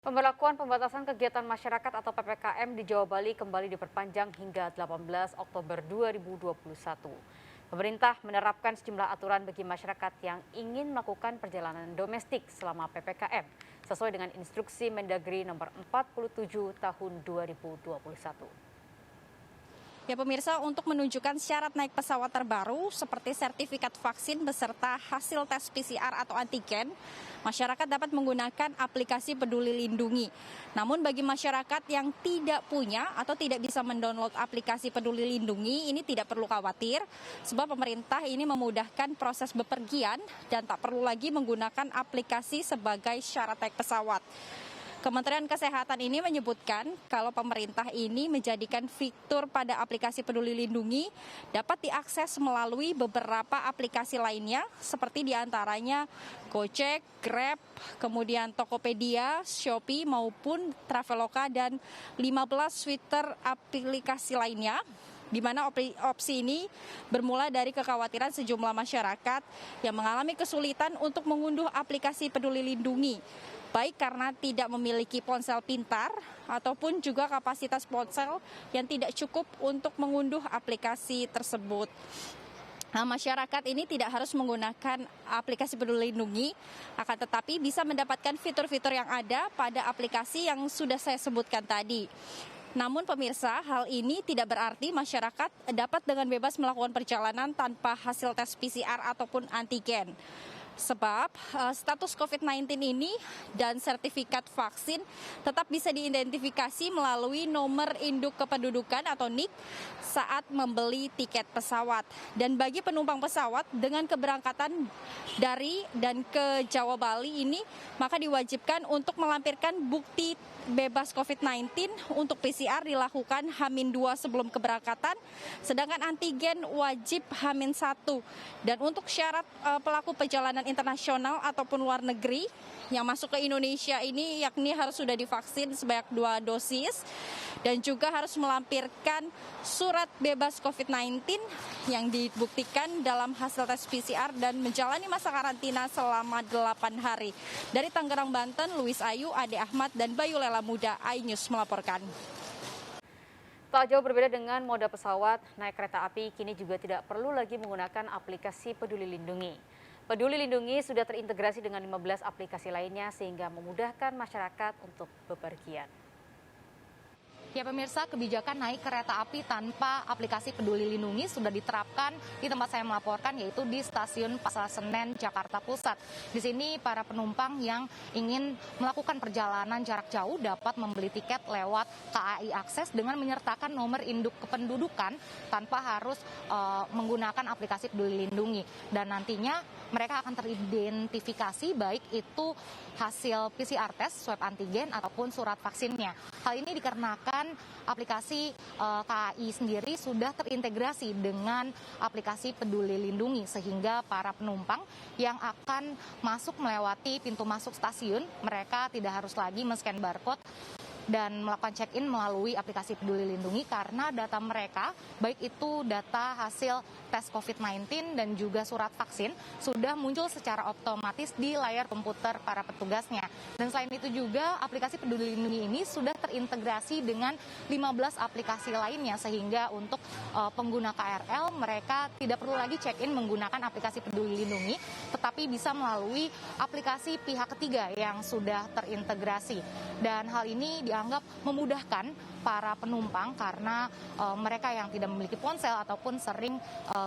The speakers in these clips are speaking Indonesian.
Pemberlakuan pembatasan kegiatan masyarakat atau PPKM di Jawa Bali kembali diperpanjang hingga 18 Oktober 2021. Pemerintah menerapkan sejumlah aturan bagi masyarakat yang ingin melakukan perjalanan domestik selama PPKM sesuai dengan instruksi Mendagri nomor 47 tahun 2021. Ya pemirsa, untuk menunjukkan syarat naik pesawat terbaru seperti sertifikat vaksin beserta hasil tes PCR atau antigen, masyarakat dapat menggunakan aplikasi Peduli Lindungi. Namun bagi masyarakat yang tidak punya atau tidak bisa mendownload aplikasi Peduli Lindungi, ini tidak perlu khawatir sebab pemerintah ini memudahkan proses bepergian dan tak perlu lagi menggunakan aplikasi sebagai syarat naik pesawat. Kementerian Kesehatan ini menyebutkan kalau pemerintah ini menjadikan fitur pada aplikasi Peduli Lindungi dapat diakses melalui beberapa aplikasi lainnya seperti diantaranya Gojek, Grab, kemudian Tokopedia, Shopee maupun Traveloka dan 15 Twitter aplikasi lainnya. Di mana opsi ini bermula dari kekhawatiran sejumlah masyarakat yang mengalami kesulitan untuk mengunduh aplikasi Peduli Lindungi, baik karena tidak memiliki ponsel pintar ataupun juga kapasitas ponsel yang tidak cukup untuk mengunduh aplikasi tersebut. Nah, masyarakat ini tidak harus menggunakan aplikasi Peduli Lindungi, akan tetapi bisa mendapatkan fitur-fitur yang ada pada aplikasi yang sudah saya sebutkan tadi. Namun pemirsa, hal ini tidak berarti masyarakat dapat dengan bebas melakukan perjalanan tanpa hasil tes PCR ataupun antigen. Sebab status COVID-19 ini dan sertifikat vaksin tetap bisa diidentifikasi melalui nomor induk kependudukan atau NIK saat membeli tiket pesawat. Dan bagi penumpang pesawat dengan keberangkatan dari dan ke Jawa Bali ini, maka diwajibkan untuk melampirkan bukti bebas COVID-19 untuk PCR dilakukan H-2 sebelum keberangkatan, sedangkan antigen wajib H-1. Dan untuk syarat pelaku perjalanan internasional ataupun luar negeri yang masuk ke Indonesia ini yakni harus sudah divaksin sebanyak 2 dosis dan juga harus melampirkan surat bebas COVID-19 yang dibuktikan dalam hasil tes PCR dan menjalani masa karantina selama 8 hari. Dari Tangerang, Banten, Luis Ayu, Ade Ahmad, dan Bayu Lela Muda, iNews melaporkan. Tak jauh berbeda dengan moda pesawat, naik kereta api kini juga tidak perlu lagi menggunakan aplikasi Peduli Lindungi. Peduli Lindungi sudah terintegrasi dengan 15 aplikasi lainnya sehingga memudahkan masyarakat untuk bepergian. Ya pemirsa, kebijakan naik kereta api tanpa aplikasi Peduli Lindungi sudah diterapkan di tempat saya melaporkan, yaitu di Stasiun Pasar Senen, Jakarta Pusat. Di sini para penumpang yang ingin melakukan perjalanan jarak jauh dapat membeli tiket lewat KAI Akses dengan menyertakan nomor induk kependudukan tanpa harus menggunakan aplikasi Peduli Lindungi. Dan nantinya mereka akan teridentifikasi baik itu hasil PCR test, swab antigen ataupun surat vaksinnya. Hal ini dikarenakan aplikasi KAI sendiri sudah terintegrasi dengan aplikasi Peduli Lindungi sehingga para penumpang yang akan masuk melewati pintu masuk stasiun, mereka tidak harus lagi men-scan barcode dan melakukan check-in melalui aplikasi Peduli Lindungi karena data mereka, baik itu data hasil tes COVID-19 dan juga surat vaksin, sudah muncul secara otomatis di layar komputer para petugasnya. Dan selain itu juga aplikasi Peduli Lindungi ini sudah terintegrasi dengan 15 aplikasi lainnya sehingga untuk pengguna KRL mereka tidak perlu lagi check-in menggunakan aplikasi Peduli Lindungi, tetapi bisa melalui aplikasi pihak ketiga yang sudah terintegrasi. Dan hal ini dianggap memudahkan para penumpang karena mereka yang tidak memiliki ponsel ataupun sering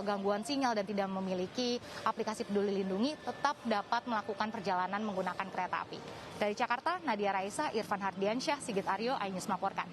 gangguan sinyal dan tidak memiliki aplikasi Peduli Lindungi tetap dapat melakukan perjalanan menggunakan kereta api. Dari Jakarta, Nadia Raisa, Irfan Hardiansyah, Sigit Aryo, iNews melaporkan.